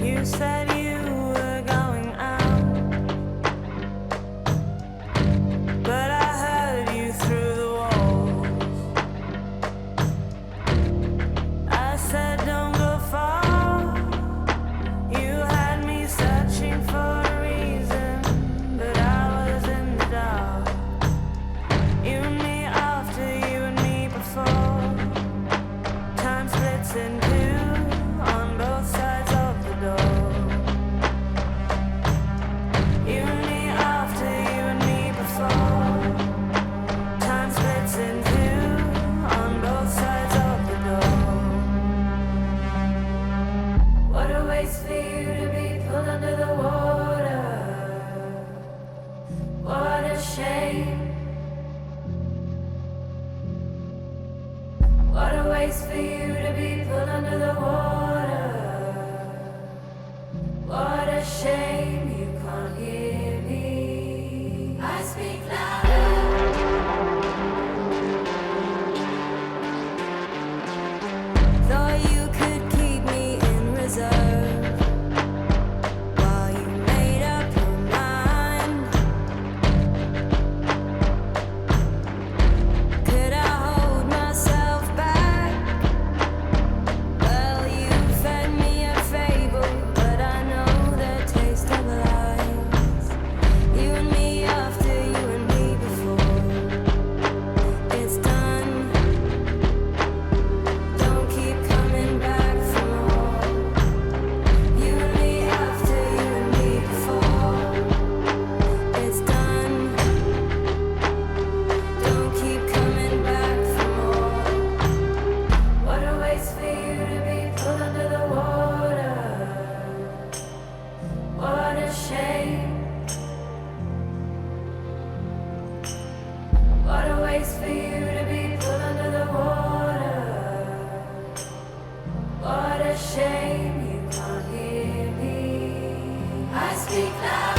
You said you were going out, but I heard you through the walls. I said don't go far. You had me searching for a reason, but I was in the dark. You and me after, you and me before. Time splits in two on both sides of the door. You and me after, you and me before. Time splits in two on both sides of the door. What a waste for you to be pulled under the water. What a shame. What a waste for you to be pulled under the water. What a shame you can't hear me. I speak louder. Thought you could keep me in reserve while you made up your mind. Could I hold myself back? Well, you fed me a fable, but I know the taste of lies. You and me after, you and me before. It's done. Don't keep coming back for more. You and me after, you and me before. It's done. Don't keep coming back for more. What a waste for you to be pulled under the water. What a shame. What a waste for you to be pulled under the water. What a shame you can't hear me. I speak loud.